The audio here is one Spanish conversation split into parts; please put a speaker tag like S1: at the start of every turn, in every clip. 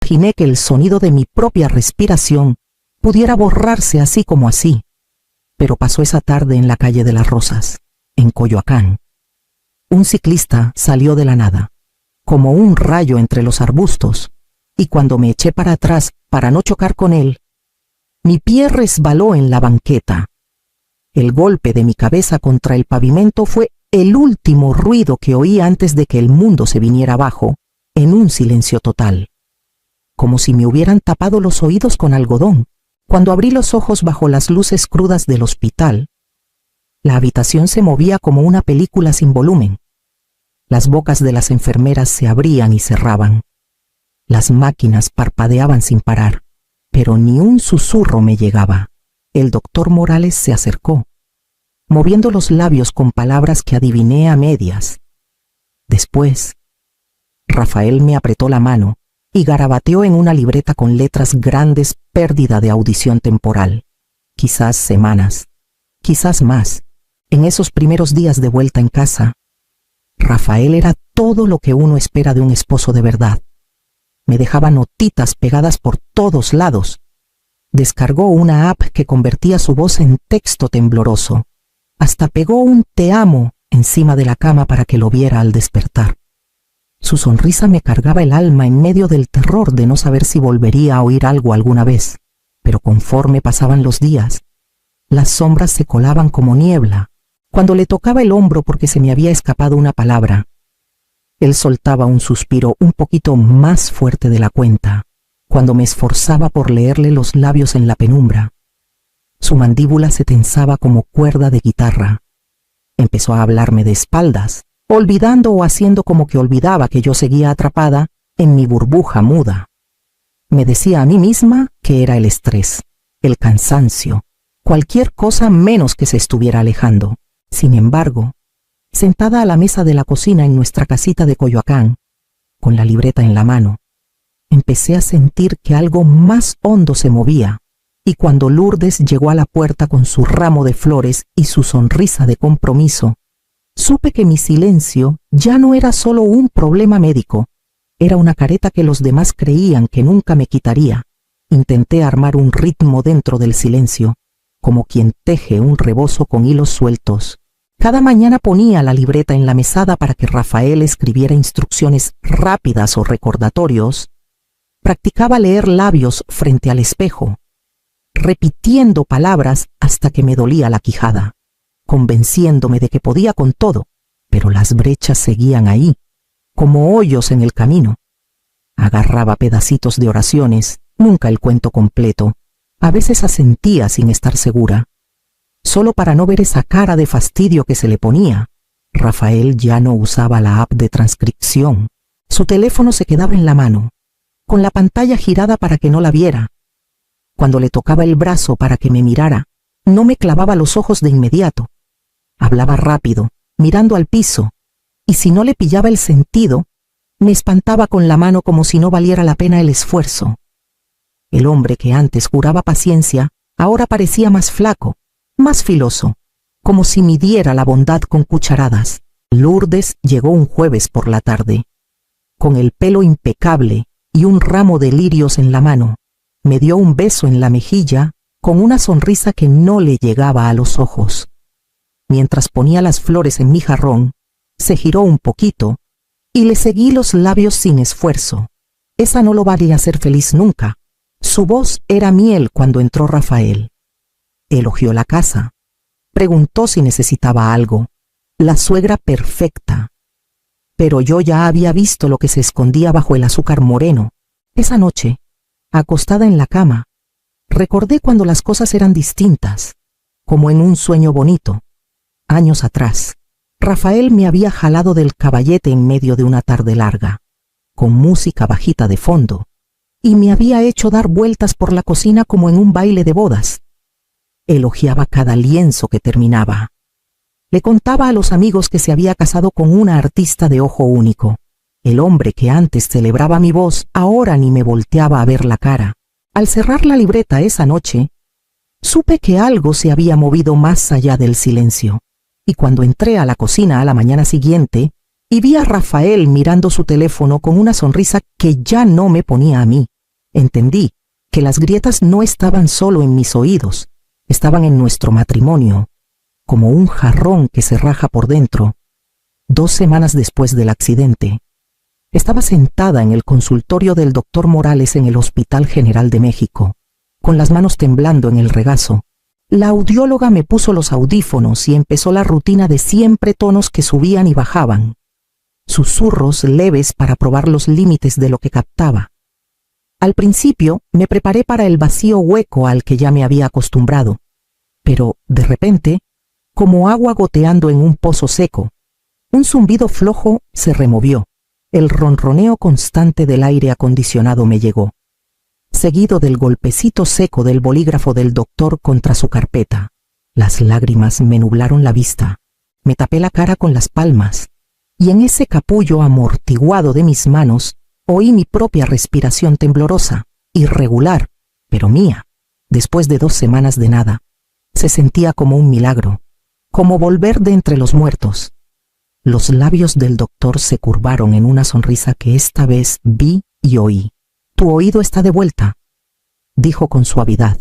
S1: imaginé que el sonido de mi propia respiración pudiera borrarse así como así. Pero pasó esa tarde en la calle de las Rosas, en Coyoacán. Un ciclista salió de la nada, como un rayo entre los arbustos, y cuando me eché para atrás para no chocar con él, mi pie resbaló en la banqueta. El golpe de mi cabeza contra el pavimento fue el último ruido que oí antes de que el mundo se viniera abajo, en un silencio total. Como si me hubieran tapado los oídos con algodón. Cuando abrí los ojos bajo las luces crudas del hospital, la habitación se movía como una película sin volumen. Las bocas de las enfermeras se abrían y cerraban. Las máquinas parpadeaban sin parar, pero ni un susurro me llegaba. El doctor Morales se acercó, moviendo los labios con palabras que adiviné a medias. Después, Rafael me apretó la mano y garabateó en una libreta con letras grandes: pérdida de audición temporal. Quizás semanas, quizás más. En esos primeros días de vuelta en casa, Rafael era todo lo que uno espera de un esposo de verdad. Me dejaba notitas pegadas por todos lados. Descargó una app que convertía su voz en texto tembloroso. Hasta pegó un "te amo" encima de la cama para que lo viera al despertar. Su sonrisa me cargaba el alma en medio del terror de no saber si volvería a oír algo alguna vez. Pero conforme pasaban los días, las sombras se colaban como niebla. Cuando le tocaba el hombro porque se me había escapado una palabra, él soltaba un suspiro un poquito más fuerte de la cuenta. Cuando me esforzaba por leerle los labios en la penumbra, su mandíbula se tensaba como cuerda de guitarra. Empezó a hablarme de espaldas, olvidando o haciendo como que olvidaba que yo seguía atrapada en mi burbuja muda. Me decía a mí misma que era el estrés, el cansancio, cualquier cosa menos que se estuviera alejando. Sin embargo, sentada a la mesa de la cocina en nuestra casita de Coyoacán, con la libreta en la mano, empecé a sentir que algo más hondo se movía, y cuando Lourdes llegó a la puerta con su ramo de flores y su sonrisa de compromiso, supe que mi silencio ya no era solo un problema médico, era una careta que los demás creían que nunca me quitaría. Intenté armar un ritmo dentro del silencio, como quien teje un rebozo con hilos sueltos. Cada mañana ponía la libreta en la mesada para que Rafael escribiera instrucciones rápidas o recordatorios. Practicaba leer labios frente al espejo, repitiendo palabras hasta que me dolía la quijada, convenciéndome de que podía con todo, pero las brechas seguían ahí, como hoyos en el camino. Agarraba pedacitos de oraciones, nunca el cuento completo. A veces asentía sin estar segura, solo para no ver esa cara de fastidio que se le ponía. Rafael ya no usaba la app de transcripción. Su teléfono se quedaba en la mano, con la pantalla girada para que no la viera. Cuando le tocaba el brazo para que me mirara, no me clavaba los ojos de inmediato. Hablaba rápido, mirando al piso, y si no le pillaba el sentido, me espantaba con la mano como si no valiera la pena el esfuerzo. El hombre que antes juraba paciencia, ahora parecía más flaco, más filoso, como si midiera la bondad con cucharadas. Lourdes llegó un jueves por la tarde, con el pelo impecable y un ramo de lirios en la mano. Me dio un beso en la mejilla, con una sonrisa que no le llegaba a los ojos. Mientras ponía las flores en mi jarrón, se giró un poquito, y le seguí los labios sin esfuerzo. Esa no lo haría hacer feliz nunca. Su voz era miel cuando entró Rafael. Elogió la casa. Preguntó si necesitaba algo. La suegra perfecta. Pero yo ya había visto lo que se escondía bajo el azúcar moreno. Esa noche, acostada en la cama, recordé cuando las cosas eran distintas, como en un sueño bonito. Años atrás, Rafael me había jalado del caballete en medio de una tarde larga, con música bajita de fondo, y me había hecho dar vueltas por la cocina como en un baile de bodas. Elogiaba cada lienzo que terminaba. Le contaba a los amigos que se había casado con una artista de ojo único. El hombre que antes celebraba mi voz ahora ni me volteaba a ver la cara. Al cerrar la libreta esa noche, supe que algo se había movido más allá del silencio. Y cuando entré a la cocina a la mañana siguiente y vi a Rafael mirando su teléfono con una sonrisa que ya no me ponía a mí, Entendí que las grietas no estaban solo en mis oídos, estaban en nuestro matrimonio, como un jarrón que se raja por dentro. 2 semanas después del accidente, estaba sentada en el consultorio del doctor Morales en el Hospital General de México, con las manos temblando en el regazo. La audióloga me puso los audífonos y empezó la rutina de siempre tonos que subían y bajaban, susurros leves para probar los límites de lo que captaba. Al principio me preparé para el vacío hueco al que ya me había acostumbrado, pero de repente, como agua goteando en un pozo seco, un zumbido flojo se removió. El ronroneo constante del aire acondicionado me llegó, seguido del golpecito seco del bolígrafo del doctor contra su carpeta. Las lágrimas me nublaron la vista. Me tapé la cara con las palmas, y en ese capullo amortiguado de mis manos oí mi propia respiración temblorosa, irregular, pero mía. Después de 2 semanas de nada, se sentía como un milagro, como volver de entre los muertos. Los labios del doctor se curvaron en una sonrisa que esta vez vi y oí. «Tu oído está de vuelta», dijo con suavidad,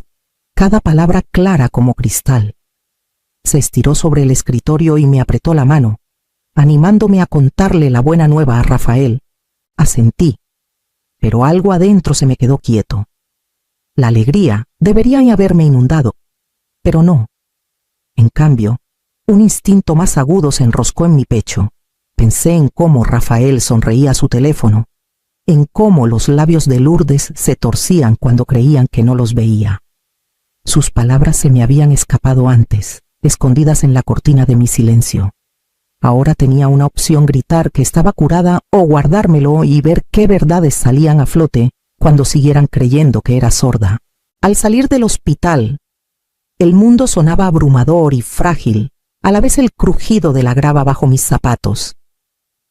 S1: cada palabra clara como cristal. Se estiró sobre el escritorio y me apretó la mano, animándome a contarle la buena nueva a Rafael. Asentí, pero algo adentro se me quedó quieto. La alegría debería haberme inundado, pero no. En cambio, un instinto más agudo se enroscó en mi pecho. Pensé en cómo Rafael sonreía a su teléfono, en cómo los labios de Lourdes se torcían cuando creían que no los veía. Sus palabras se me habían escapado antes, escondidas en la cortina de mi silencio. Ahora tenía una opción: gritar que estaba curada o guardármelo y ver qué verdades salían a flote cuando siguieran creyendo que era sorda. Al salir del hospital, el mundo sonaba abrumador y frágil, a la vez el crujido de la grava bajo mis zapatos,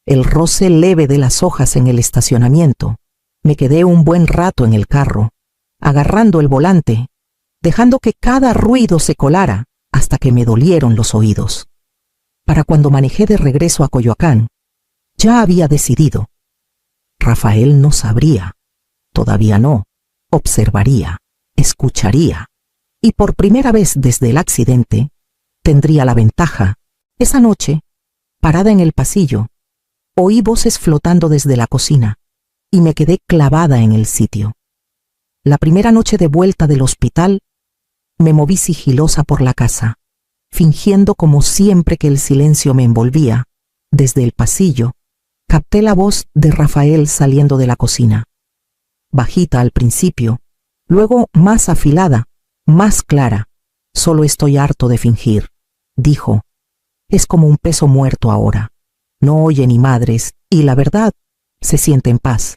S1: el roce leve de las hojas en el estacionamiento. Me quedé un buen rato en el carro, agarrando el volante, dejando que cada ruido se colara hasta que me dolieron los oídos. Para cuando manejé de regreso a Coyoacán, ya había decidido. Rafael no sabría, todavía no, observaría, escucharía, y por primera vez desde el accidente, tendría la ventaja. Esa noche, parada en el pasillo, oí voces flotando desde la cocina y me quedé clavada en el sitio. La primera noche de vuelta del hospital, me moví sigilosa por la casa, fingiendo como siempre que el silencio me envolvía. Desde el pasillo, capté la voz de Rafael saliendo de la cocina. Bajita al principio, luego más afilada, más clara. «Solo estoy harto de fingir», dijo. «Es como un peso muerto ahora. No oye ni madres y la verdad, se siente en paz».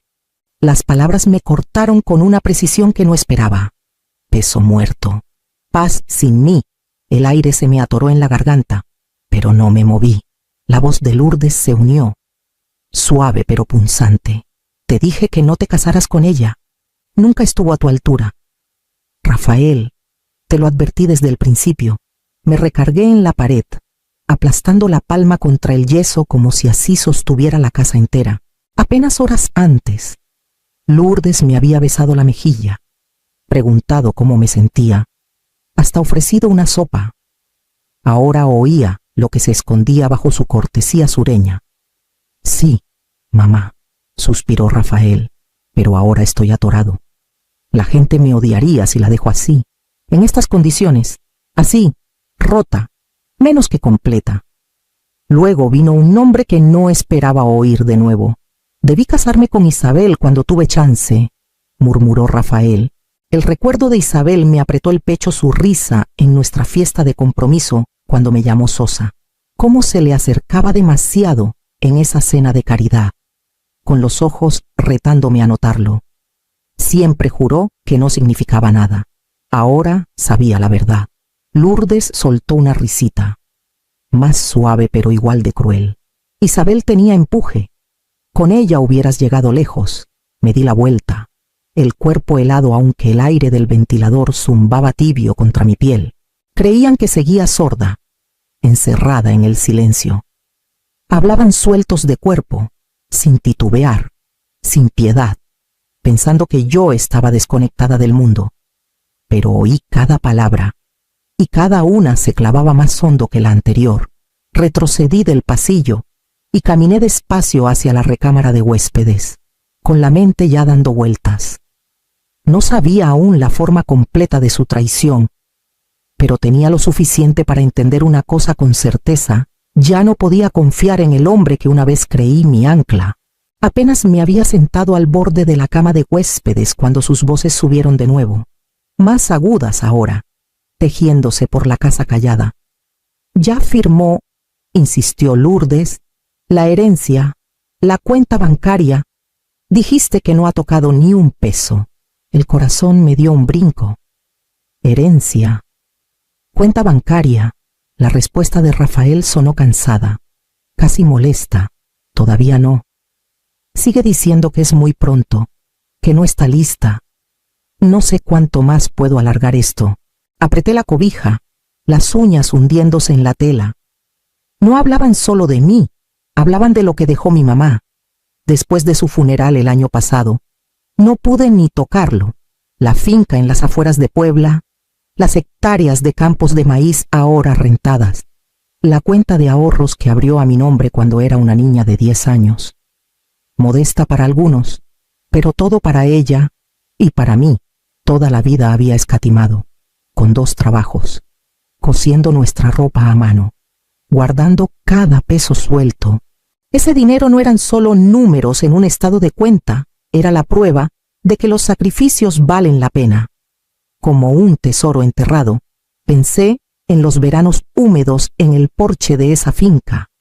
S1: Las palabras me cortaron con una precisión que no esperaba. Peso muerto. Paz sin mí. El aire se me atoró en la garganta, pero no me moví. La voz de Lourdes se unió, suave pero punzante. «Te dije que no te casaras con ella. Nunca estuvo a tu altura. Rafael, te lo advertí desde el principio». Me recargué en la pared, aplastando la palma contra el yeso como si así sostuviera la casa entera. Apenas horas antes, Lourdes me había besado la mejilla, preguntado cómo me sentía, hasta ofrecido una sopa. Ahora oía lo que se escondía bajo su cortesía sureña. «Sí, mamá», suspiró Rafael, «pero ahora estoy atorado. La gente me odiaría si la dejo así, en estas condiciones, así, rota, menos que completa». Luego vino un nombre que no esperaba oír de nuevo. «Debí casarme con Isabel cuando tuve chance», murmuró Rafael. El recuerdo de Isabel me apretó el pecho, su risa en nuestra fiesta de compromiso cuando me llamó sosa. Cómo se le acercaba demasiado en esa cena de caridad, con los ojos retándome a notarlo. Siempre juró que no significaba nada. Ahora sabía la verdad. Lourdes soltó una risita, más suave pero igual de cruel. Isabel tenía empuje. Con ella hubieras llegado lejos. Me di la vuelta, el cuerpo helado aunque el aire del ventilador zumbaba tibio contra mi piel. Creían que seguía sorda, encerrada en el silencio. Hablaban sueltos de cuerpo, sin titubear, sin piedad. pensando que yo estaba desconectada del mundo. Pero oí cada palabra, y cada una se clavaba más hondo que la anterior. Retrocedí del pasillo y caminé despacio hacia la recámara de huéspedes, con la mente ya dando vueltas. No sabía aún la forma completa de su traición, pero tenía lo suficiente para entender una cosa con certeza: ya no podía confiar en el hombre que una vez creí mi ancla. Apenas me había sentado al borde de la cama de huéspedes cuando sus voces subieron de nuevo, más agudas ahora, tejiéndose por la casa callada. Ya firmó, insistió Lourdes, la herencia, la cuenta bancaria. Dijiste que no ha tocado ni un peso. El corazón me dio un brinco. Herencia, cuenta bancaria. La respuesta de Rafael sonó cansada, casi molesta. Todavía no. Sigue diciendo que es muy pronto, que no está lista. No sé cuánto más puedo alargar esto. Apreté la cobija, las uñas hundiéndose en la tela. No hablaban solo de mí, hablaban de lo que dejó mi mamá. Después de su funeral el año pasado, no pude ni tocarlo. La finca en las afueras de Puebla, las hectáreas de campos de maíz ahora rentadas, la cuenta de ahorros que abrió a mi nombre cuando era una niña de 10 años. Modesta para algunos, pero todo para ella y para mí. Toda la vida había escatimado, con 2 trabajos, cosiendo nuestra ropa a mano, guardando cada peso suelto. Ese dinero no eran solo números en un estado de cuenta, era la prueba de que los sacrificios valen la pena. Como un tesoro enterrado, pensé en los veranos húmedos en el porche de esa finca,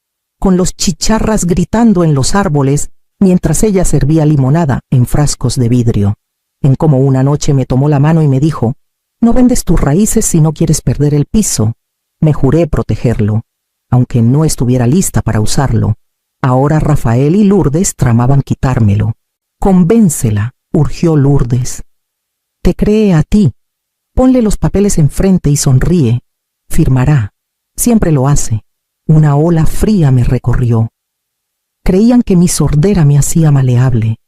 S1: con los chicharras gritando en los árboles mientras ella servía limonada en frascos de vidrio, en cómo una noche me tomó la mano y me dijo: «No vendes tus raíces si no quieres perder el piso». Me juré protegerlo, aunque no estuviera lista para usarlo. Ahora Rafael y Lourdes tramaban quitármelo. «Convéncela», urgió Lourdes. «Te cree a ti. Ponle los papeles enfrente y sonríe. Firmará. Siempre lo hace». Una ola fría me recorrió. Creían que mi sordera me hacía maleable,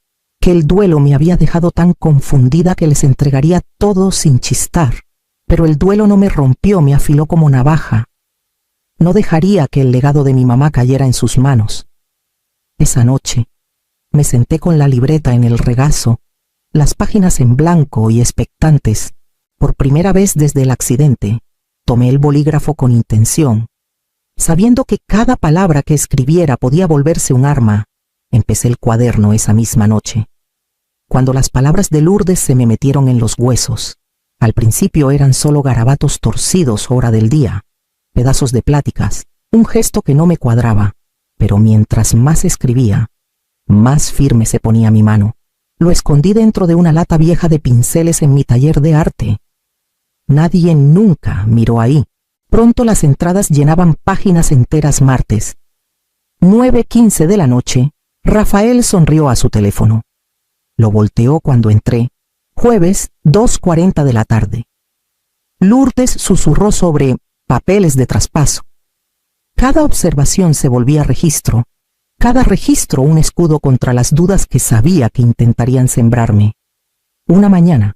S1: que el duelo me había dejado tan confundida que les entregaría todo sin chistar. Pero el duelo no me rompió, me afiló como navaja. No dejaría que el legado de mi mamá cayera en sus manos. Esa noche me senté con la libreta en el regazo, las páginas en blanco y expectantes. Por primera vez desde el accidente, tomé el bolígrafo con intención. Sabiendo que cada palabra que escribiera podía volverse un arma, empecé el cuaderno esa misma noche. Cuando las palabras de Lourdes se me metieron en los huesos, al principio eran solo garabatos torcidos hora del día, pedazos de pláticas, un gesto que no me cuadraba, pero mientras más escribía, más firme se ponía mi mano. Lo escondí dentro de una lata vieja de pinceles en mi taller de arte. Nadie nunca miró ahí. Pronto las entradas llenaban páginas enteras. Martes, 9:15 de la noche, Rafael sonrió a su teléfono. Lo volteó cuando entré. Jueves, 2:40 de la tarde. Lourdes susurró sobre papeles de traspaso. Cada observación se volvía registro, cada registro un escudo contra las dudas que sabía que intentarían sembrarme. Una mañana,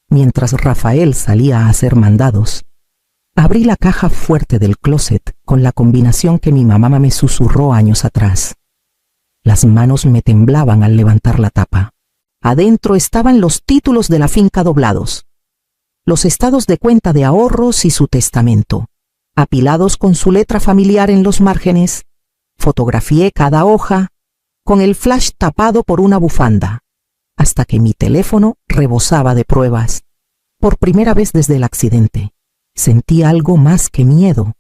S1: mientras Rafael salía a hacer mandados, abrí la caja fuerte del closet con la combinación que mi mamá me susurró años atrás. Las manos me temblaban al levantar la tapa. Adentro estaban los títulos de la finca doblados, los estados de cuenta de ahorros y su testamento, apilados con su letra familiar en los márgenes. Fotografié cada hoja, con el flash tapado por una bufanda, hasta que mi teléfono rebosaba de pruebas. Por primera vez desde el accidente, sentí algo más que miedo.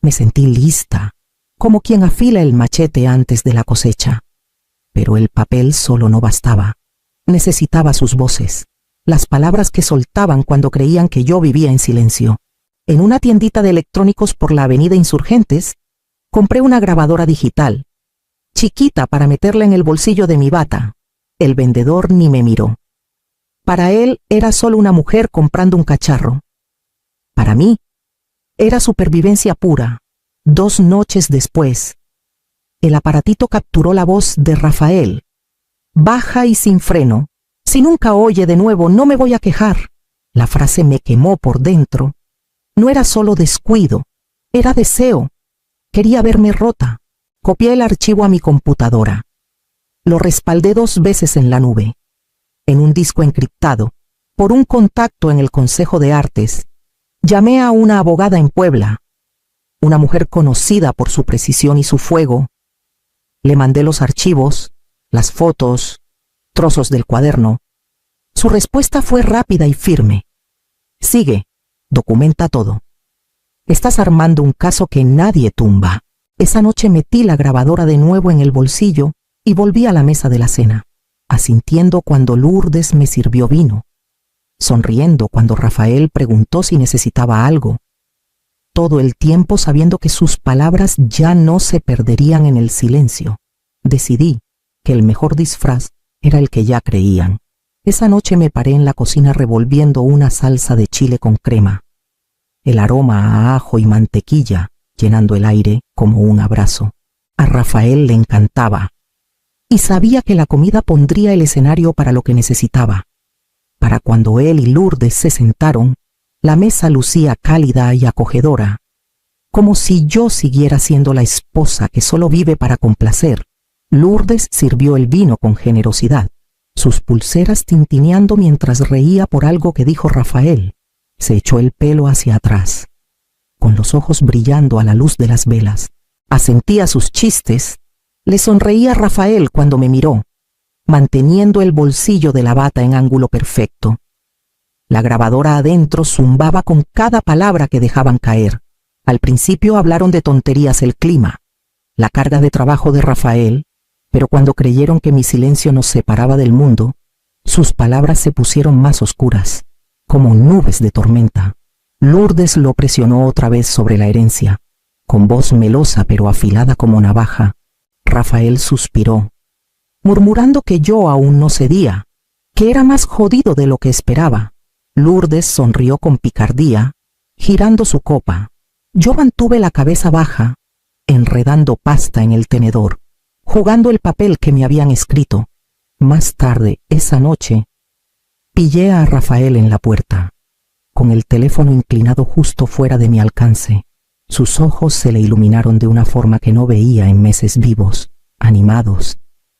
S1: Me sentí lista, como quien afila el machete antes de la cosecha. Pero el papel solo no bastaba. Necesitaba sus voces, las palabras que soltaban cuando creían que yo vivía en silencio. En una tiendita de electrónicos por la avenida Insurgentes, compré una grabadora digital, chiquita para meterla en el bolsillo de mi bata. El vendedor ni me miró. Para él era solo una mujer comprando un cacharro. Para mí, era supervivencia pura. 2 noches después, el aparatito capturó la voz de Rafael, baja y sin freno, Si nunca oye de nuevo, no me voy a quejar. La frase me quemó por dentro. No era solo descuido, era deseo. Quería verme rota. Copié el archivo a mi computadora. Lo respaldé 2 veces en la nube, en un disco encriptado. Por un contacto en el Consejo de Artes, llamé a una abogada en Puebla, una mujer conocida por su precisión y su fuego. Le mandé los archivos, las fotos, trozos del cuaderno. Su respuesta fue rápida y firme. Sigue, documenta todo. Estás armando un caso que nadie tumba. Esa noche metí la grabadora de nuevo en el bolsillo y volví a la mesa de la cena, asintiendo cuando Lourdes me sirvió vino, sonriendo cuando Rafael preguntó si necesitaba algo, todo el tiempo sabiendo que sus palabras ya no se perderían en el silencio. Decidí que el mejor disfraz era el que ya creían. Esa noche me paré en la cocina revolviendo una salsa de chile con crema, el aroma a ajo y mantequilla llenando el aire como un abrazo. A Rafael le encantaba, y sabía que la comida pondría el escenario para lo que necesitaba. Para cuando él y Lourdes se sentaron, la mesa lucía cálida y acogedora, como si yo siguiera siendo la esposa que solo vive para complacer. Lourdes sirvió el vino con generosidad, sus pulseras tintineando mientras reía por algo que dijo Rafael. Se echó el pelo hacia atrás, con los ojos brillando a la luz de las velas. Asentía sus chistes. Le sonreía a Rafael cuando me miró, manteniendo el bolsillo de la bata en ángulo perfecto. La grabadora adentro zumbaba con cada palabra que dejaban caer. Al principio hablaron de tonterías, el clima, la carga de trabajo de Rafael, pero cuando creyeron que mi silencio nos separaba del mundo, sus palabras se pusieron más oscuras, como nubes de tormenta. Lourdes lo presionó otra vez sobre la herencia, con voz melosa pero afilada como navaja. Rafael suspiró, murmurando que yo aún no cedía, que era más jodido de lo que esperaba. Lourdes sonrió con picardía, girando su copa. Yo mantuve la cabeza baja, enredando pasta en el tenedor, jugando el papel que me habían escrito. Más tarde, esa noche, pillé a Rafael en la puerta, con el teléfono inclinado justo fuera de mi alcance. Sus ojos se le iluminaron de una forma que no veía en meses vivos, animados,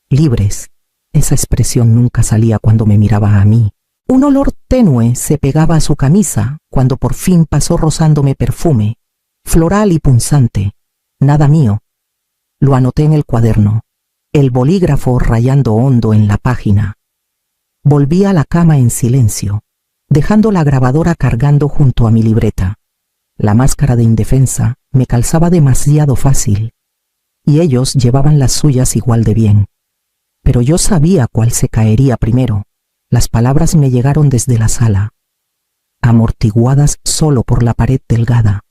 S1: libres. Esa expresión nunca salía cuando me miraba a mí. Un olor tenue se pegaba a su camisa cuando por fin pasó rozándome perfume, floral y punzante. Nada mío. Lo anoté en el cuaderno, el bolígrafo rayando hondo en la página. Volví a la cama en silencio, dejando la grabadora cargando junto a mi libreta. La máscara de indefensa me calzaba demasiado fácil, y ellos llevaban las suyas igual de bien. Pero yo sabía cuál se caería primero. Las palabras me llegaron desde la sala, amortiguadas solo por la pared delgada.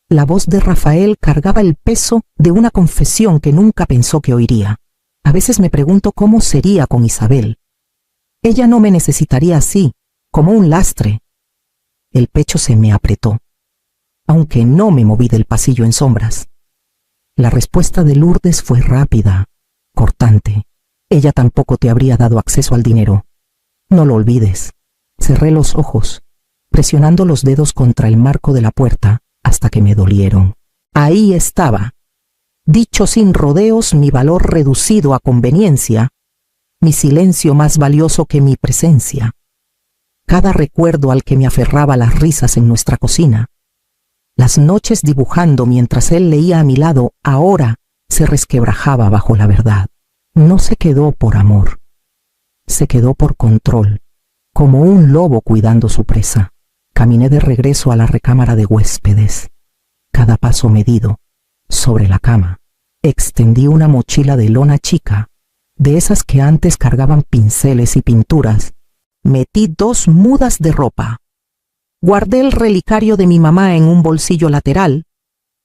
S1: La voz de Rafael cargaba el peso de una confesión que nunca pensó que oiría. A veces me pregunto cómo sería con Isabel. Ella no me necesitaría así, como un lastre. El pecho se me apretó, aunque no me moví del pasillo en sombras. La respuesta de Lourdes fue rápida, cortante. Ella tampoco te habría dado acceso al dinero. No lo olvides. Cerré los ojos, presionando los dedos contra el marco de la puerta hasta que me dolieron. Ahí estaba, dicho sin rodeos, mi valor reducido a conveniencia, mi silencio más valioso que mi presencia. Cada recuerdo al que me aferraba, las risas en nuestra cocina, las noches dibujando mientras él leía a mi lado, ahora se resquebrajaba bajo la verdad. No se quedó por amor, se quedó por control, como un lobo cuidando su presa. Caminé de regreso a la recámara de huéspedes, cada paso medido. Sobre la cama, extendí una mochila de lona chica, de esas que antes cargaban pinceles y pinturas. Metí 2 mudas de ropa. Guardé el relicario de mi mamá en un bolsillo lateral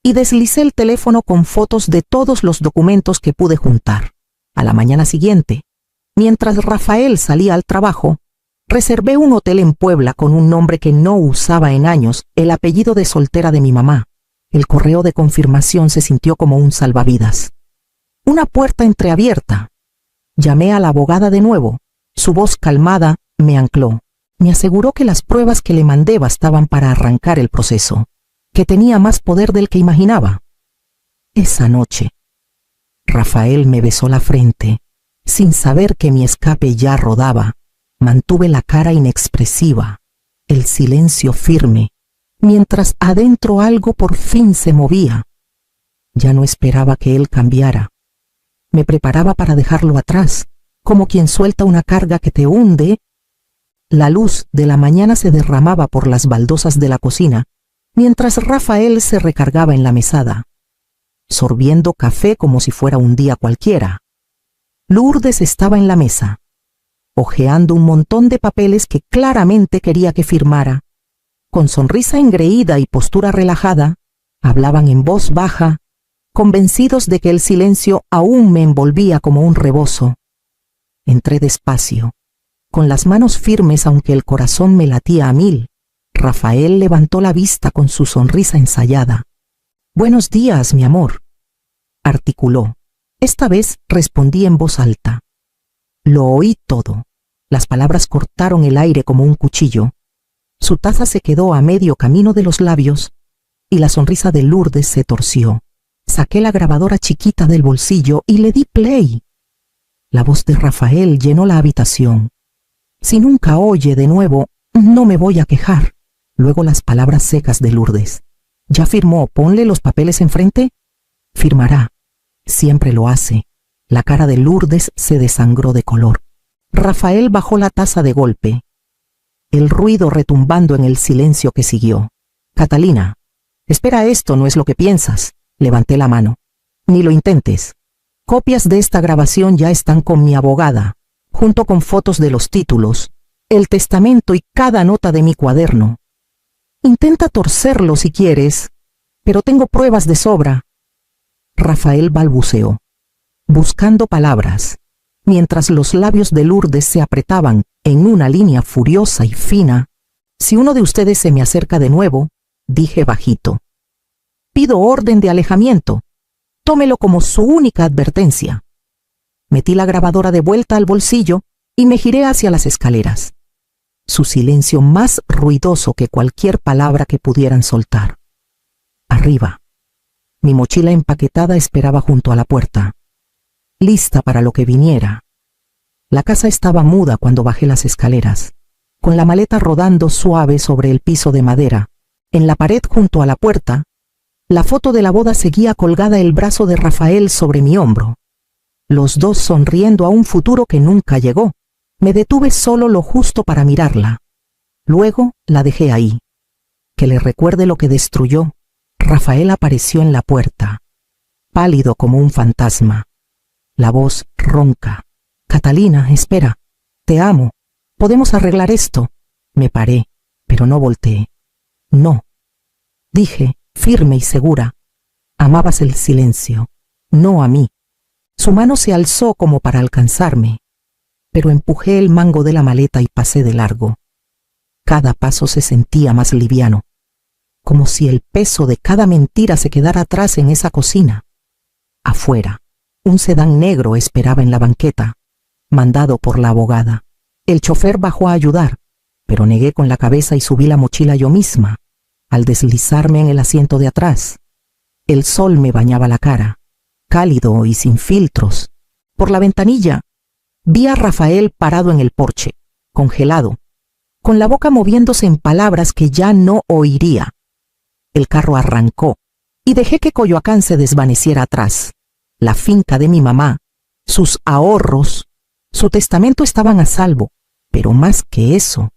S1: y deslicé el teléfono con fotos de todos los documentos que pude juntar. A la mañana siguiente, mientras Rafael salía al trabajo, reservé un hotel en Puebla con un nombre que no usaba en años, el apellido de soltera de mi mamá. El correo de confirmación se sintió como un salvavidas. Una puerta entreabierta. Llamé a la abogada de nuevo. Su voz calmada me ancló. Me aseguró que las pruebas que le mandé bastaban para arrancar el proceso, que tenía más poder del que imaginaba. Esa noche, Rafael me besó la frente. Sin saber que mi escape ya rodaba, mantuve la cara inexpresiva, el silencio firme, mientras adentro algo por fin se movía. Ya no esperaba que él cambiara. Me preparaba para dejarlo atrás, como quien suelta una carga que te hunde. La luz de la mañana se derramaba por las baldosas de la cocina, mientras Rafael se recargaba en la mesada, sorbiendo café como si fuera un día cualquiera. Lourdes estaba en la mesa, hojeando un montón de papeles que claramente quería que firmara. Con sonrisa engreída y postura relajada, hablaban en voz baja, convencidos de que el silencio aún me envolvía como un rebozo. Entré despacio, con las manos firmes aunque el corazón me latía a mil. Rafael levantó la vista con su sonrisa ensayada. «Buenos días, mi amor», articuló. Esta vez respondí en voz alta. Lo oí todo. Las palabras cortaron el aire como un cuchillo. Su taza se quedó a medio camino de los labios y la sonrisa de Lourdes se torció. Saqué la grabadora chiquita del bolsillo y le di play. La voz de Rafael llenó la habitación. «Si nunca oye de nuevo, no me voy a quejar». Luego las palabras secas de Lourdes. «¿Ya firmó? Ponle los papeles enfrente». «Firmará». Siempre lo hace. La cara de Lourdes se desangró de color. Rafael bajó la taza de golpe, el ruido retumbando en el silencio que siguió. «Catalina, espera, esto no es lo que piensas». Levanté la mano. «Ni lo intentes. Copias de esta grabación ya están con mi abogada, junto con fotos de los títulos, el testamento y cada nota de mi cuaderno. Intenta torcerlo si quieres, pero tengo pruebas de sobra». Rafael balbuceó, buscando palabras, mientras los labios de Lourdes se apretaban en una línea furiosa y fina. «Si uno de ustedes se me acerca de nuevo», dije bajito, «pido orden de alejamiento. Tómelo como su única advertencia». Metí la grabadora de vuelta al bolsillo y me giré hacia las escaleras. Su silencio más ruidoso que cualquier palabra que pudieran soltar. Arriba, mi mochila empaquetada esperaba junto a la puerta, lista para lo que viniera. La casa estaba muda cuando bajé las escaleras, con la maleta rodando suave sobre el piso de madera. En la pared junto a la puerta, la foto de la boda seguía colgada, el brazo de Rafael sobre mi hombro. Los dos sonriendo a un futuro que nunca llegó. Me detuve solo lo justo para mirarla. Luego la dejé ahí. Que le recuerde lo que destruyó. Rafael apareció en la puerta, pálido como un fantasma. La voz ronca. «Catalina, espera. Te amo. Podemos arreglar esto». Me paré, pero no volteé. «No», dije, firme y segura. Amabas el silencio, no a mí. Su mano se alzó como para alcanzarme, pero empujé el mango de la maleta y pasé de largo. Cada paso se sentía más liviano, como si el peso de cada mentira se quedara atrás en esa cocina. Afuera, un sedán negro esperaba en la banqueta, mandado por la abogada. El chofer bajó a ayudar, pero negué con la cabeza y subí la mochila yo misma. Al deslizarme en el asiento de atrás, el sol me bañaba la cara, cálido y sin filtros. Por la ventanilla, vi a Rafael parado en el porche, congelado, con la boca moviéndose en palabras que ya no oiría. El carro arrancó y dejé que Coyoacán se desvaneciera atrás. La finca de mi mamá, sus ahorros, su testamento estaban a salvo, pero más que eso,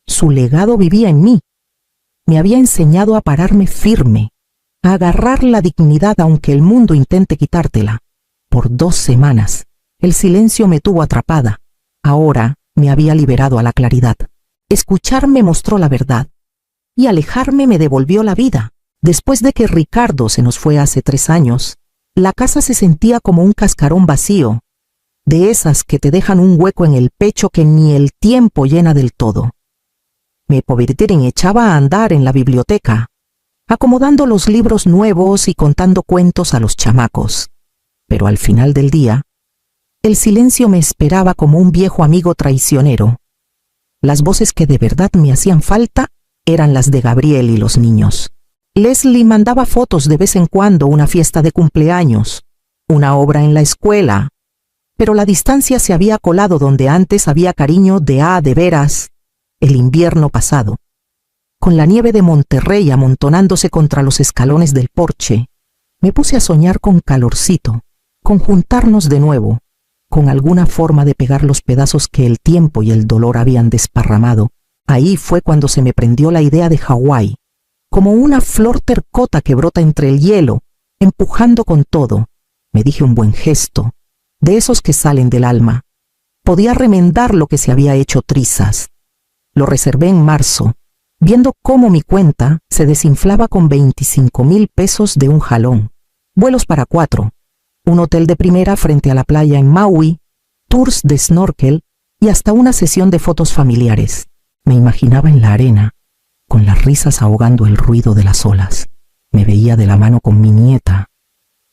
S1: su legado vivía en mí. Me había enseñado a pararme firme, a agarrar la dignidad aunque el mundo intente quitártela. Por 2 semanas, el silencio me tuvo atrapada. Ahora me había liberado a la claridad. Escuchar me mostró la verdad, y alejarme me devolvió la vida. Después de que Ricardo se nos fue hace 3 años, la casa se sentía como un cascarón vacío, de esas que te dejan un hueco en el pecho que ni el tiempo llena del todo. Me echaba a andar en la biblioteca, acomodando los libros nuevos y contando cuentos a los chamacos. Pero al final del día, el silencio me esperaba como un viejo amigo traicionero. Las voces que de verdad me hacían falta eran las de Gabriel y los niños. Leslie mandaba fotos de vez en cuando, una fiesta de cumpleaños, una obra en la escuela, pero la distancia se había colado donde antes había cariño de veras, el invierno pasado. Con la nieve de Monterrey amontonándose contra los escalones del porche, me puse a soñar con calorcito, con juntarnos de nuevo, con alguna forma de pegar los pedazos que el tiempo y el dolor habían desparramado. Ahí fue cuando se me prendió la idea de Hawái, como una flor tercota que brota entre el hielo, empujando con todo. Me dije un buen gesto, de esos que salen del alma. Podía remendar lo que se había hecho trizas. Lo reservé en marzo, viendo cómo mi cuenta se desinflaba con 25,000 pesos de un jalón. Vuelos para 4, un hotel de primera frente a la playa en Maui, tours de snorkel y hasta una sesión de fotos familiares. Me imaginaba en la arena, con las risas ahogando el ruido de las olas. Me veía de la mano con mi nieta,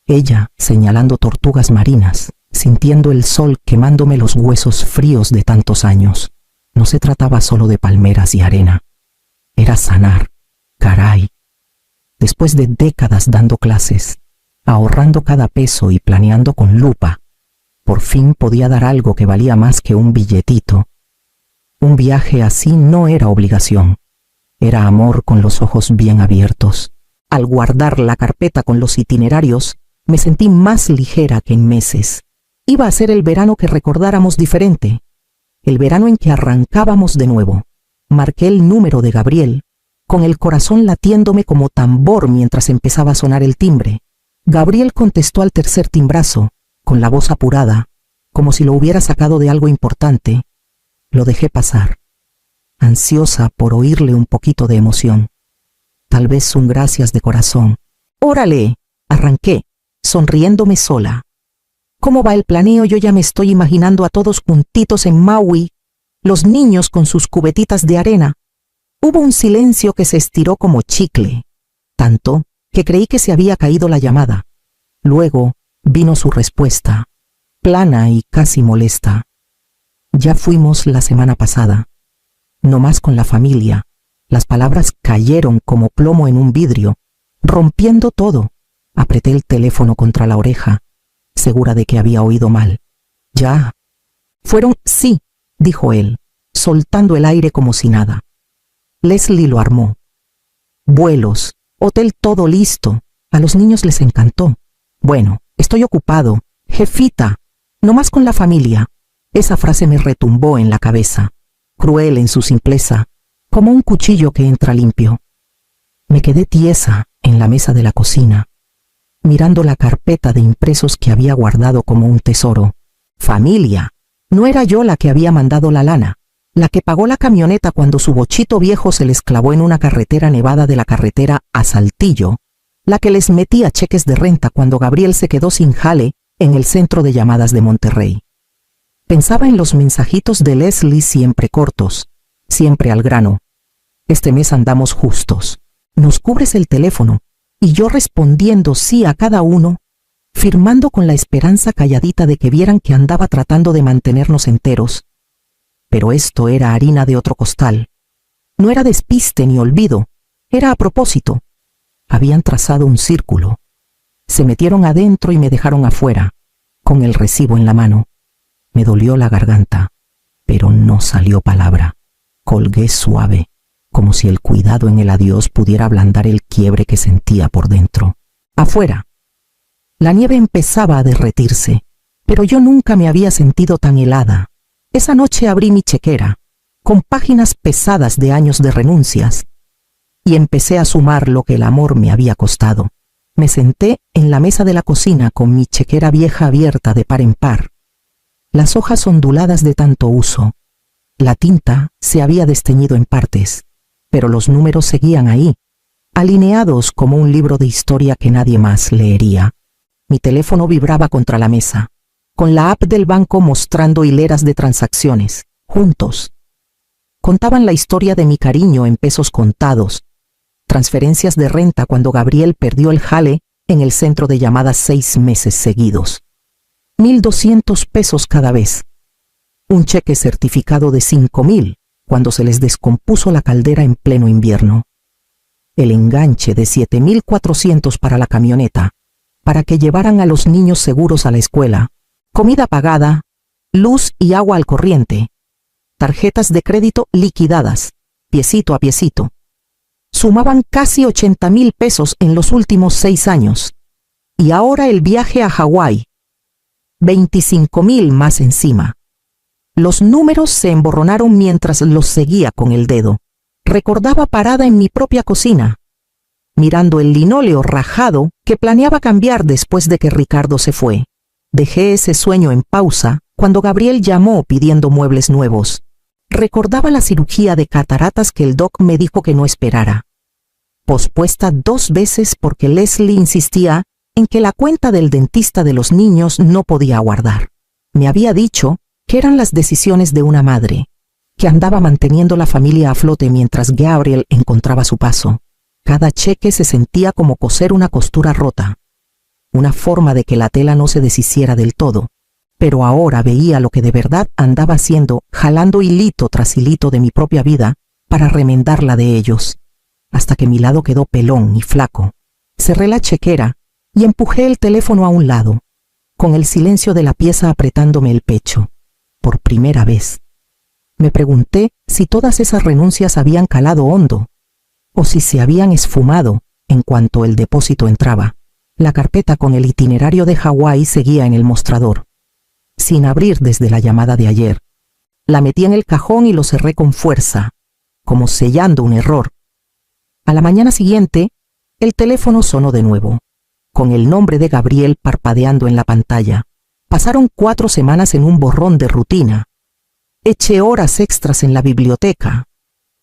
S1: ella señalando tortugas marinas, sintiendo el sol quemándome los huesos fríos de tantos años. No se trataba solo de palmeras y arena. Era sanar, caray. Después de décadas dando clases, ahorrando cada peso y planeando con lupa, por fin podía dar algo que valía más que un billetito. Un viaje así no era obligación. Era amor con los ojos bien abiertos. Al guardar la carpeta con los itinerarios, me sentí más ligera que en meses. Iba a ser el verano que recordáramos diferente, el verano en que arrancábamos de nuevo. Marqué el número de Gabriel, con el corazón latiéndome como tambor mientras empezaba a sonar el timbre. Gabriel contestó al tercer timbrazo, con la voz apurada, como si lo hubiera sacado de algo importante. Lo dejé pasar, ansiosa por oírle un poquito de emoción. Tal vez un gracias de corazón. ¡Órale!, arranqué, sonriéndome sola. ¿Cómo va el planeo? Yo ya me estoy imaginando a todos juntitos en Maui, los niños con sus cubetitas de arena. Hubo un silencio que se estiró como chicle, tanto que creí que se había caído la llamada. Luego vino su respuesta, plana y casi molesta. Ya fuimos la semana pasada, no más con la familia. Las palabras cayeron como plomo en un vidrio, rompiendo todo. Apreté el teléfono contra la oreja, segura de que había oído mal. Ya. Fueron, sí, dijo él, soltando el aire como si nada. Leslie lo armó. Vuelos, hotel, todo listo. A los niños les encantó. Bueno, estoy ocupado, jefita, no más con la familia. Esa frase me retumbó en la cabeza, cruel en su simpleza, como un cuchillo que entra limpio. Me quedé tiesa en la mesa de la cocina, mirando la carpeta de impresos que había guardado como un tesoro. Familia. No era yo la que había mandado la lana, la que pagó la camioneta cuando su bochito viejo se les clavó en una carretera nevada de la carretera a Saltillo, la que les metía cheques de renta cuando Gabriel se quedó sin jale en el centro de llamadas de Monterrey. Pensaba en los mensajitos de Leslie, siempre cortos, siempre al grano. Este mes andamos justos. Nos cubres el teléfono, y yo respondiendo sí a cada uno, firmando con la esperanza calladita de que vieran que andaba tratando de mantenernos enteros. Pero esto era harina de otro costal. No era despiste ni olvido, era a propósito. Habían trazado un círculo. Se metieron adentro y me dejaron afuera, con el recibo en la mano. Me dolió la garganta, pero no salió palabra. Colgué suave, como si el cuidado en el adiós pudiera ablandar el quiebre que sentía por dentro. Afuera. La nieve empezaba a derretirse, pero yo nunca me había sentido tan helada. Esa noche abrí mi chequera, con páginas pesadas de años de renuncias, y empecé a sumar lo que el amor me había costado. Me senté en la mesa de la cocina con mi chequera vieja abierta de par en par, las hojas onduladas de tanto uso. La tinta se había desteñido en partes, pero los números seguían ahí, alineados como un libro de historia que nadie más leería. Mi teléfono vibraba contra la mesa, con la app del banco mostrando hileras de transacciones, juntos. Contaban la historia de mi cariño en pesos contados, transferencias de renta cuando Gabriel perdió el jale en el centro de llamadas 6 meses seguidos. 1,200 pesos cada vez. Un cheque certificado de 5,000 cuando se les descompuso la caldera en pleno invierno. El enganche de 7.400 para la camioneta, para que llevaran a los niños seguros a la escuela, comida pagada, luz y agua al corriente, tarjetas de crédito liquidadas, piecito a piecito. Sumaban casi 80.000 pesos en los últimos 6 años. Y ahora el viaje a Hawái. 25.000 más encima. Los números se emborronaron mientras los seguía con el dedo. Recordaba parada en mi propia cocina, mirando el linóleo rajado que planeaba cambiar después de que Ricardo se fue. Dejé ese sueño en pausa cuando Gabriel llamó pidiendo muebles nuevos. Recordaba la cirugía de cataratas que el doc me dijo que no esperara, pospuesta 2 veces porque Leslie insistía en que la cuenta del dentista de los niños no podía aguardar. Me había dicho que eran las decisiones de una madre, que andaba manteniendo la familia a flote mientras Gabriel encontraba su paso. Cada cheque se sentía como coser una costura rota, una forma de que la tela no se deshiciera del todo. Pero ahora veía lo que de verdad andaba haciendo, jalando hilito tras hilito de mi propia vida para remendar la de ellos, hasta que mi lado quedó pelón y flaco. Cerré la chequera y empujé el teléfono a un lado, con el silencio de la pieza apretándome el pecho. Por primera vez, me pregunté si todas esas renuncias habían calado hondo, o si se habían esfumado en cuanto el depósito entraba. La carpeta con el itinerario de Hawái seguía en el mostrador, sin abrir desde la llamada de ayer. La metí en el cajón y lo cerré con fuerza, como sellando un error. A la mañana siguiente, el teléfono sonó de nuevo, con el nombre de Gabriel parpadeando en la pantalla. Pasaron 4 semanas en un borrón de rutina. Eché horas extras en la biblioteca.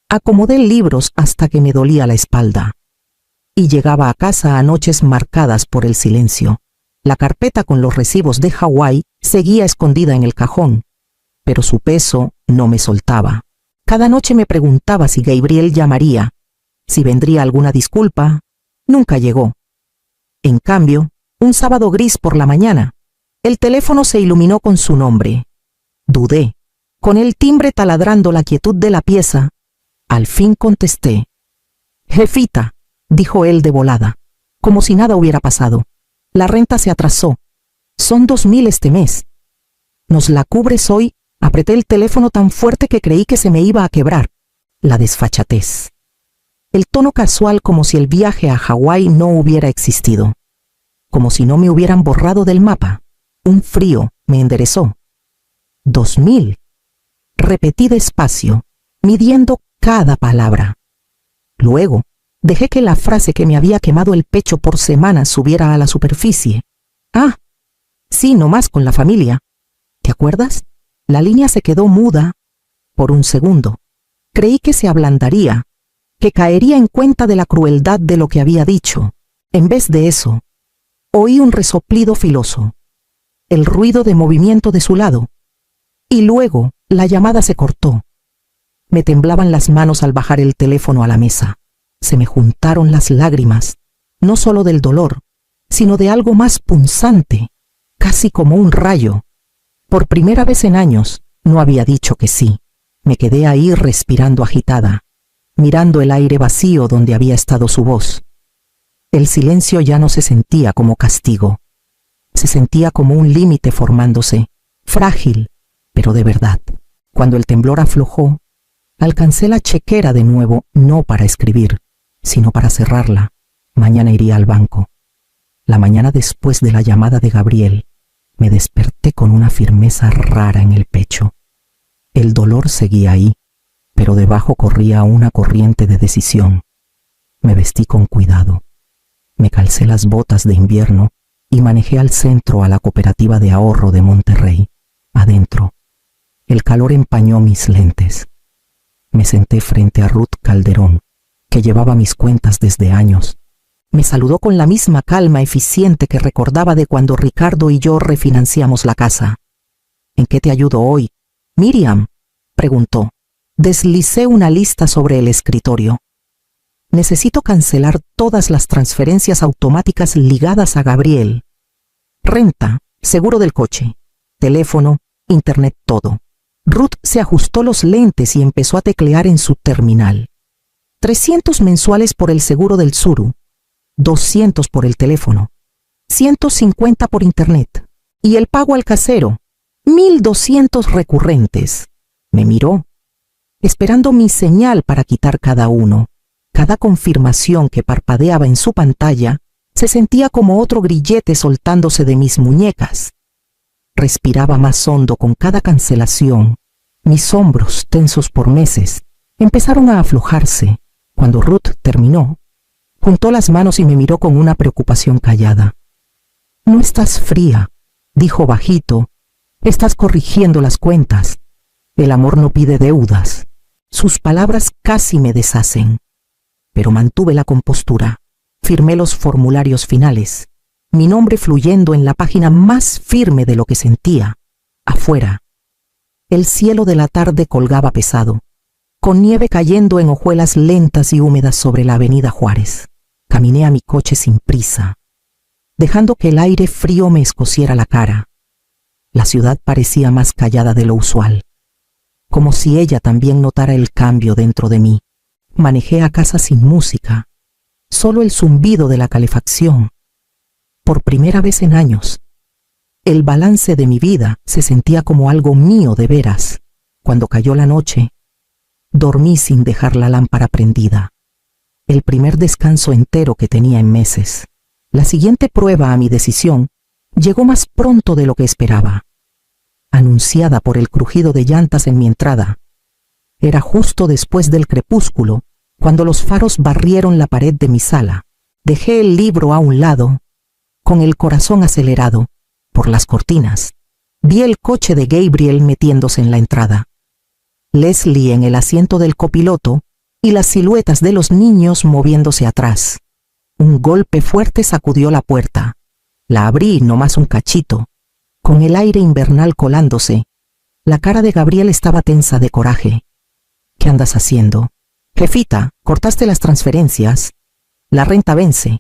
S1: Acomodé libros hasta que me dolía la espalda. Y llegaba a casa a noches marcadas por el silencio. La carpeta con los recibos de Hawái seguía escondida en el cajón, pero su peso no me soltaba. Cada noche me preguntaba si Gabriel llamaría, si vendría alguna disculpa. Nunca llegó. En cambio, un sábado gris por la mañana, el teléfono se iluminó con su nombre. Dudé. Con el timbre taladrando la quietud de la pieza, al fin contesté. «Jefita», dijo él de volada, como si nada hubiera pasado. «La renta se atrasó. Son 2.000 este mes. ¿Nos la cubres hoy?» Apreté el teléfono tan fuerte que creí que se me iba a quebrar. La desfachatez. El tono casual, como si el viaje a Hawái no hubiera existido. Como si no me hubieran borrado del mapa. Un frío me enderezó. 2.000. Repetí despacio, midiendo cada palabra. Luego, dejé que la frase que me había quemado el pecho por semanas subiera a la superficie. «Ah, sí, nomás con la familia. ¿Te acuerdas?» La línea se quedó muda por un segundo. Creí que se ablandaría, que caería en cuenta de la crueldad de lo que había dicho. En vez de eso, oí un resoplido filoso, el ruido de movimiento de su lado, y luego la llamada se cortó. Me temblaban las manos al bajar el teléfono a la mesa. Se me juntaron las lágrimas, no solo del dolor, sino de algo más punzante, casi como un rayo. Por primera vez en años, no había dicho que sí. Me quedé ahí respirando agitada, mirando el aire vacío donde había estado su voz. El silencio ya no se sentía como castigo. Se sentía como un límite formándose, frágil, pero de verdad. Cuando el temblor aflojó, alcancé la chequera de nuevo, no para escribir, sino para cerrarla. Mañana iría al banco. La mañana después de la llamada de Gabriel, me desperté con una firmeza rara en el pecho. El dolor seguía ahí, pero debajo corría una corriente de decisión. Me vestí con cuidado. Me calcé las botas de invierno y manejé al centro a la cooperativa de ahorro de Monterrey. Adentro, el calor empañó mis lentes. Me senté frente a Ruth Calderón, que llevaba mis cuentas desde años. Me saludó con la misma calma eficiente que recordaba de cuando Ricardo y yo refinanciamos la casa. «¿En qué te ayudo hoy?» «Miriam», preguntó. Deslicé una lista sobre el escritorio. «Necesito cancelar todas las transferencias automáticas ligadas a Gabriel. Renta, seguro del coche, teléfono, internet, todo. Ruth se ajustó los lentes y empezó a teclear en su terminal. 300 mensuales por el seguro del Tsuru, 200 por el teléfono, 150 por internet y el pago al casero, 1.200 recurrentes. Me miró, esperando mi señal para quitar cada uno. Cada confirmación que parpadeaba en su pantalla se sentía como otro grillete soltándose de mis muñecas. Respiraba más hondo con cada cancelación. Mis hombros, tensos por meses, empezaron a aflojarse. Cuando Ruth terminó, juntó las manos y me miró con una preocupación callada. «No estás fría», dijo bajito. «Estás corrigiendo las cuentas. El amor no pide deudas». Sus palabras casi me deshacen. Pero mantuve la compostura. Firmé los formularios finales, mi nombre fluyendo en la página más firme de lo que sentía. Afuera, el cielo de la tarde colgaba pesado, con nieve cayendo en hojuelas lentas y húmedas sobre la avenida Juárez. Caminé a mi coche sin prisa, dejando que el aire frío me escociera la cara. La ciudad parecía más callada de lo usual, como si ella también notara el cambio dentro de mí. Manejé a casa sin música, solo el zumbido de la calefacción. Por primera vez en años, el balance de mi vida se sentía como algo mío de veras. Cuando cayó la noche, dormí sin dejar la lámpara prendida. El primer descanso entero que tenía en meses. La siguiente prueba a mi decisión llegó más pronto de lo que esperaba, anunciada por el crujido de llantas en mi entrada. Era justo después del crepúsculo, cuando los faros barrieron la pared de mi sala. Dejé el libro a un lado, con el corazón acelerado. Por las cortinas, vi el coche de Gabriel metiéndose en la entrada, Leslie en el asiento del copiloto y las siluetas de los niños moviéndose atrás. Un golpe fuerte sacudió la puerta. La abrí nomás un cachito, con el aire invernal colándose. La cara de Gabriel estaba tensa de coraje. «¿Qué andas haciendo?» «Jefita, cortaste las transferencias. La renta vence.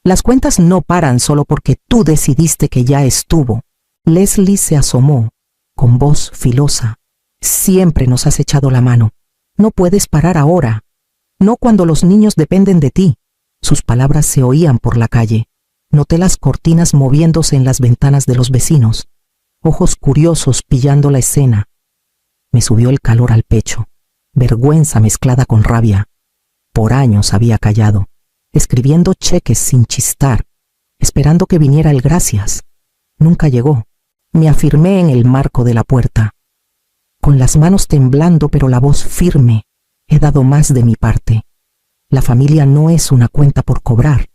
S1: Las cuentas no paran solo porque tú decidiste que ya estuvo». Leslie se asomó, con voz filosa. «Siempre nos has echado la mano. No puedes parar ahora. No cuando los niños dependen de ti». Sus palabras se oían por la calle. Noté las cortinas moviéndose en las ventanas de los vecinos, ojos curiosos pillando la escena. Me subió el calor al pecho, vergüenza mezclada con rabia. Por años había callado, escribiendo cheques sin chistar, esperando que viniera el gracias. Nunca llegó. Me afirmé en el marco de la puerta, con las manos temblando pero la voz firme. He dado más de mi parte. La familia no es una cuenta por cobrar.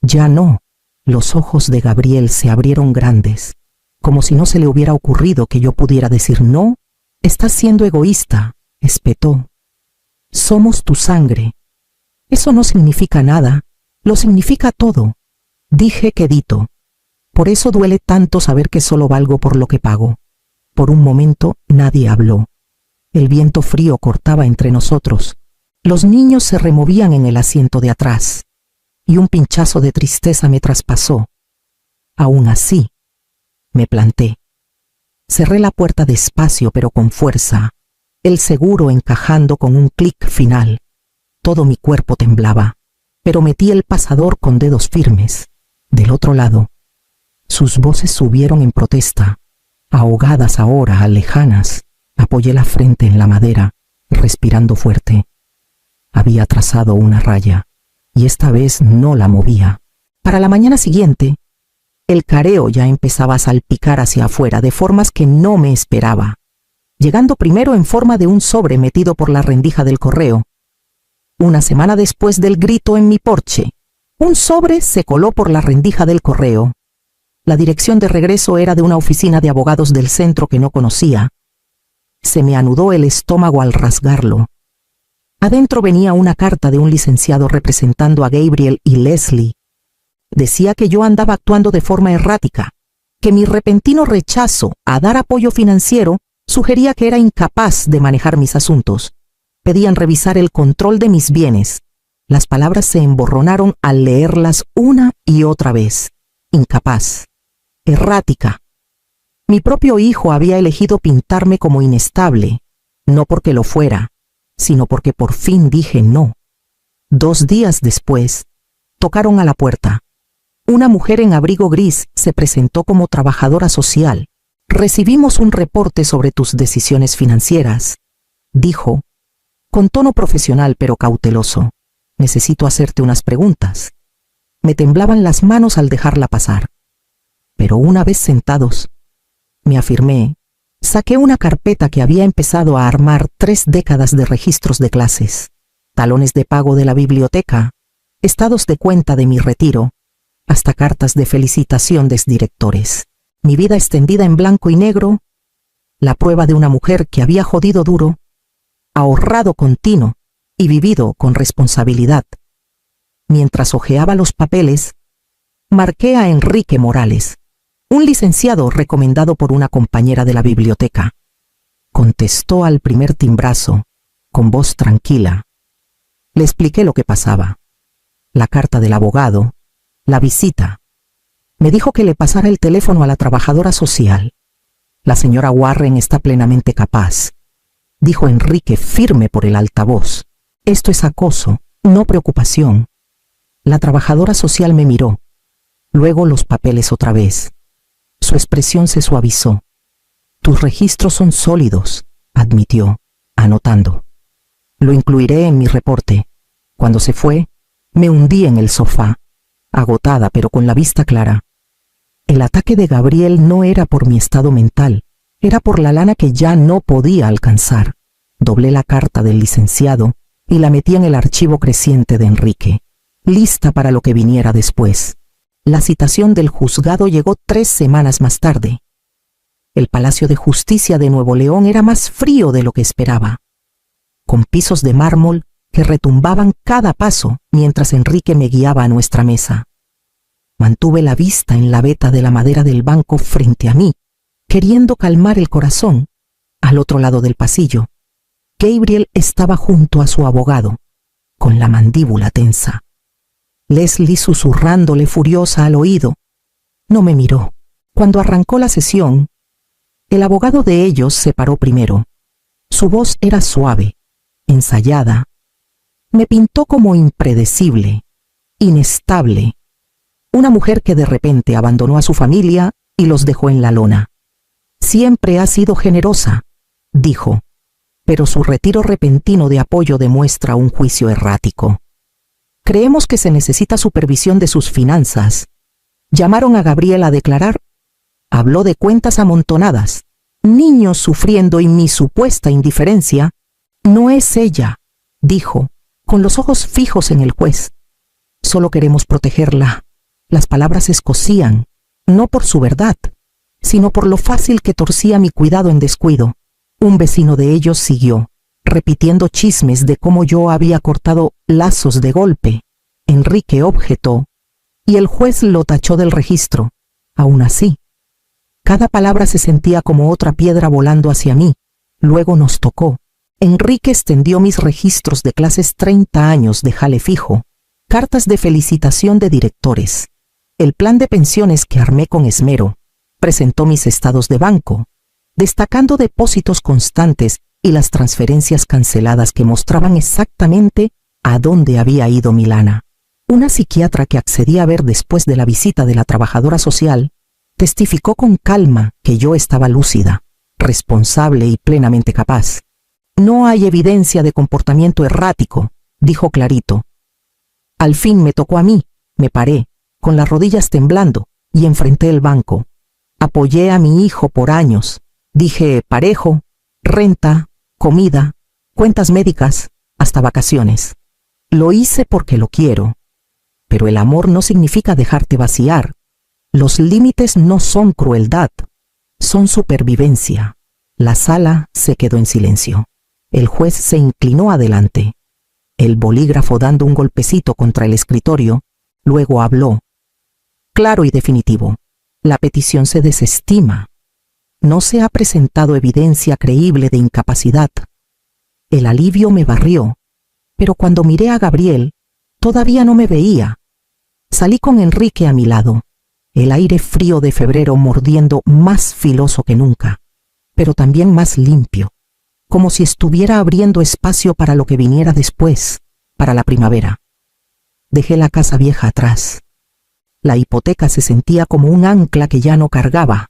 S1: Ya no. Los ojos de Gabriel se abrieron grandes, como si no se le hubiera ocurrido que yo pudiera decir no. «Estás siendo egoísta», espetó. «Somos tu sangre». «Eso no significa nada, lo significa todo», dije quedito. «Por eso duele tanto saber que solo valgo por lo que pago». Por un momento nadie habló. El viento frío cortaba entre nosotros. Los niños se removían en el asiento de atrás, y un pinchazo de tristeza me traspasó. Aún así, me planté. Cerré la puerta despacio pero con fuerza, el seguro encajando con un clic final. Todo mi cuerpo temblaba, pero metí el pasador con dedos firmes. Del otro lado, sus voces subieron en protesta, ahogadas ahora, lejanas. Apoyé la frente en la madera, respirando fuerte. Había trazado una raya, y esta vez no la movía. Para la mañana siguiente, el careo ya empezaba a salpicar hacia afuera de formas que no me esperaba, llegando primero en forma de un sobre metido por la rendija del correo. Una semana después del grito en mi porche, un sobre se coló por la rendija del correo. La dirección de regreso era de una oficina de abogados del centro que no conocía. Se me anudó el estómago al rasgarlo. Adentro venía una carta de un licenciado representando a Gabriel y Leslie. Decía que yo andaba actuando de forma errática, que mi repentino rechazo a dar apoyo financiero sugería que era incapaz de manejar mis asuntos. Pedían revisar el control de mis bienes. Las palabras se emborronaron al leerlas una y otra vez. Incapaz. Errática. Mi propio hijo había elegido pintarme como inestable, no porque lo fuera, sino porque por fin dije no. 2 días después, tocaron a la puerta. Una mujer en abrigo gris se presentó como trabajadora social. Recibimos un reporte sobre tus decisiones financieras, dijo, con tono profesional pero cauteloso. Necesito hacerte unas preguntas. Me temblaban las manos al dejarla pasar. Pero una vez sentados, me afirmé, saqué una carpeta que había empezado a armar 3 décadas de registros de clases, talones de pago de la biblioteca, estados de cuenta de mi retiro, hasta cartas de felicitación de exdirectores. Mi vida extendida en blanco y negro, la prueba de una mujer que había jodido duro, ahorrado continuo y vivido con responsabilidad. Mientras hojeaba los papeles, marqué a Enrique Morales, un licenciado recomendado por una compañera de la biblioteca. Contestó al primer timbrazo, con voz tranquila. Le expliqué lo que pasaba. La carta del abogado, la visita. Me dijo que le pasara el teléfono a la trabajadora social. La señora Warren está plenamente capaz, dijo Enrique firme por el altavoz. Esto es acoso, no preocupación. La trabajadora social me miró, luego los papeles otra vez. Su expresión se suavizó. Tus registros son sólidos, admitió, anotando. Lo incluiré en mi reporte. Cuando se fue, me hundí en el sofá, agotada pero con la vista clara. El ataque de Gabriel no era por mi estado mental, era por la lana que ya no podía alcanzar. Doblé la carta del licenciado y la metí en el archivo creciente de Enrique, lista para lo que viniera después. La citación del juzgado llegó 3 semanas más tarde. El Palacio de Justicia de Nuevo León era más frío de lo que esperaba, con pisos de mármol que retumbaban cada paso mientras Enrique me guiaba a nuestra mesa. Mantuve la vista en la veta de la madera del banco frente a mí, queriendo calmar el corazón. Al otro lado del pasillo, Gabriel estaba junto a su abogado, con la mandíbula tensa. Leslie susurrándole furiosa al oído. No me miró. Cuando arrancó la sesión, el abogado de ellos se paró primero. Su voz era suave, ensayada. Me pintó como impredecible, inestable. Una mujer que de repente abandonó a su familia y los dejó en la lona. Siempre ha sido generosa, dijo, pero su retiro repentino de apoyo demuestra un juicio errático. Creemos que se necesita supervisión de sus finanzas. Llamaron a Gabriel a declarar. Habló de cuentas amontonadas, niños sufriendo y mi supuesta indiferencia. No es ella, dijo, con los ojos fijos en el juez. Solo queremos protegerla. Las palabras escocían, no por su verdad, sino por lo fácil que torcía mi cuidado en descuido. Un vecino de ellos siguió, repitiendo chismes de cómo yo había cortado lazos de golpe. Enrique objetó, y el juez lo tachó del registro. Aún así, cada palabra se sentía como otra piedra volando hacia mí. Luego nos tocó. Enrique extendió mis registros de clases 30 años de jale fijo, cartas de felicitación de directores, el plan de pensiones que armé con esmero, presentó mis estados de banco, destacando depósitos constantes y las transferencias canceladas que mostraban exactamente a dónde había ido mi lana. Una psiquiatra que accedí a ver después de la visita de la trabajadora social testificó con calma que yo estaba lúcida, responsable y plenamente capaz. No hay evidencia de comportamiento errático, dijo clarito. Al fin me tocó a mí. Me paré, con las rodillas temblando, y enfrenté el banco. Apoyé a mi hijo por años. Dije parejo, renta, comida, cuentas médicas, hasta vacaciones. Lo hice porque lo quiero. Pero el amor no significa dejarte vaciar. Los límites no son crueldad, son supervivencia. La sala se quedó en silencio. El juez se inclinó adelante, el bolígrafo dando un golpecito contra el escritorio. Luego habló. Claro y definitivo. La petición se desestima. No se ha presentado evidencia creíble de incapacidad. El alivio me barrió, pero cuando miré a Gabriel, todavía no me veía. Salí con Enrique a mi lado. el aire frío de febrero mordiendo más filoso que nunca, pero también más limpio, como si estuviera abriendo espacio para lo que viniera después, para la primavera. Dejé la casa vieja atrás. La hipoteca se sentía como un ancla que ya no cargaba.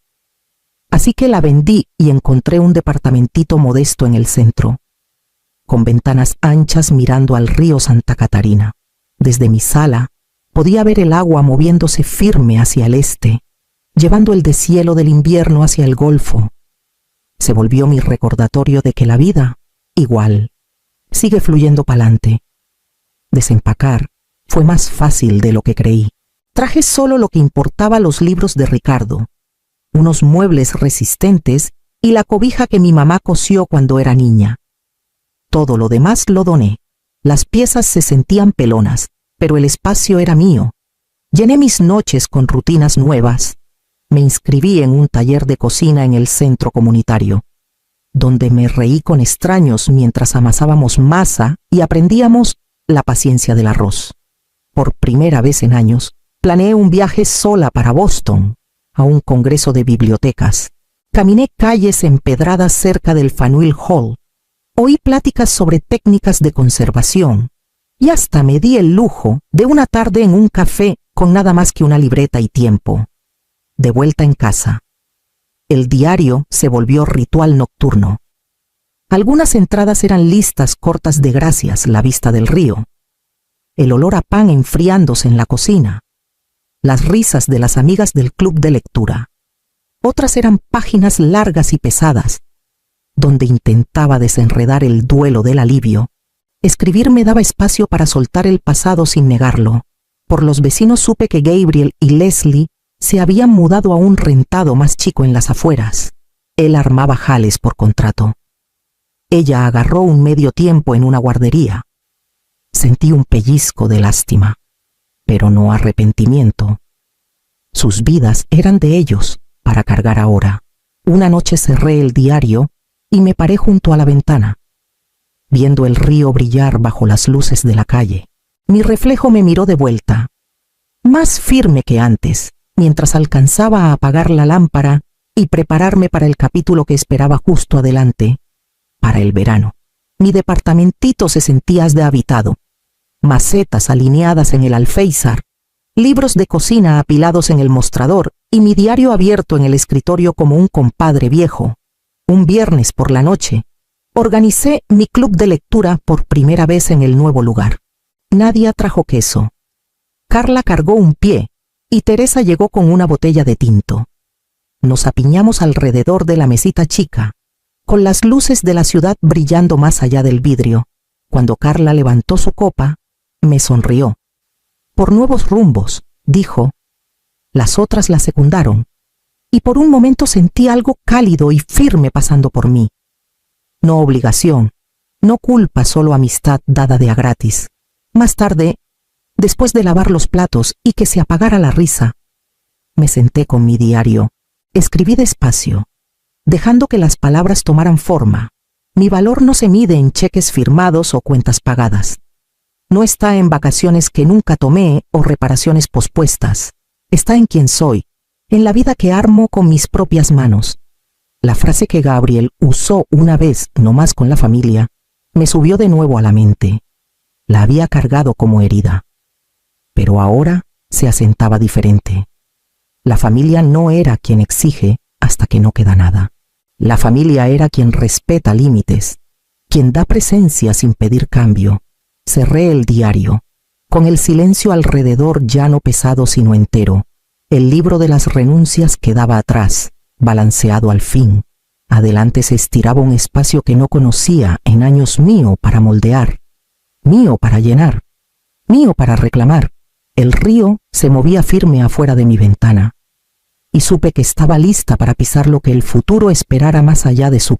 S1: Así que la vendí y encontré un departamentito modesto en el centro, con ventanas anchas mirando al río Santa Catarina. Desde mi sala podía ver el agua moviéndose firme hacia el este, llevando el deshielo del invierno hacia el golfo. Se volvió mi recordatorio de que la vida, igual, sigue fluyendo pa'lante. Desempacar fue más fácil de lo que creí. Traje solo lo que importaba: los libros de Ricardo, unos muebles resistentes y la cobija que mi mamá cosió cuando era niña. Todo lo demás lo doné. Las piezas se sentían pelonas, pero el espacio era mío. Llené mis noches con rutinas nuevas. Me inscribí en un taller de cocina en el centro comunitario, donde me reí con extraños mientras amasábamos masa y aprendíamos la paciencia del arroz. Por primera vez en años, planeé un viaje sola para Boston, a un congreso de bibliotecas. Caminé calles empedradas cerca del Faneuil Hall. Oí pláticas sobre técnicas de conservación y hasta me di el lujo de una tarde en un café con nada más que una libreta y tiempo. De vuelta en casa, el diario se volvió ritual nocturno. Algunas entradas eran listas cortas de gracias: la vista del río, el olor a pan enfriándose en la cocina, las risas de las amigas del club de lectura. Otras eran páginas largas y pesadas, donde intentaba desenredar el duelo del alivio. Escribir me daba espacio para soltar el pasado sin negarlo. Por los vecinos supe que Gabriel y Leslie se habían mudado a un rentado más chico en las afueras. Él armaba jales por contrato. Ella agarró un medio tiempo en una guardería. Sentí un pellizco de lástima, pero no arrepentimiento. Sus vidas eran de ellos para cargar ahora. Una noche cerré el diario y me paré junto a la ventana, viendo el río brillar bajo las luces de la calle. Mi reflejo me miró de vuelta, más firme que antes, mientras alcanzaba a apagar la lámpara y prepararme para el capítulo que esperaba justo adelante, para el verano. Mi departamentito se sentía habitado. Macetas alineadas en el alféizar, libros de cocina apilados en el mostrador y mi diario abierto en el escritorio como un compadre viejo. Un viernes por la noche, organicé mi club de lectura por primera vez en el nuevo lugar. Nadia trajo queso. Carla cargó un pie y Teresa llegó con una botella de tinto. Nos apiñamos alrededor de la mesita chica, con las luces de la ciudad brillando más allá del vidrio. Cuando Carla levantó su copa, me sonrió. Por nuevos rumbos, dijo. Las otras la secundaron, y por un momento sentí algo cálido y firme pasando por mí. No obligación, no culpa, solo amistad dada de a gratis. Más tarde, después de lavar los platos y que se apagara la risa, me senté con mi diario. Escribí despacio, dejando que las palabras tomaran forma. Mi valor no se mide en cheques firmados o cuentas pagadas. No está en vacaciones que nunca tomé o reparaciones pospuestas. Está en quién soy, en la vida que armo con mis propias manos. La frase que Gabriel usó una vez, no más con la familia, me subió de nuevo a la mente. La había cargado como herida, pero ahora se asentaba diferente. La familia no era quien exige hasta que no queda nada. La familia era quien respeta límites, quien da presencia sin pedir cambio. Cerré el diario, con el silencio alrededor ya no pesado sino entero. El libro de las renuncias quedaba atrás, balanceado al fin. Adelante se estiraba un espacio que no conocía en años, mío para moldear, mío para llenar, mío para reclamar. El río se movía firme afuera de mi ventana, y supe que estaba lista para pisar lo que el futuro esperara más allá de su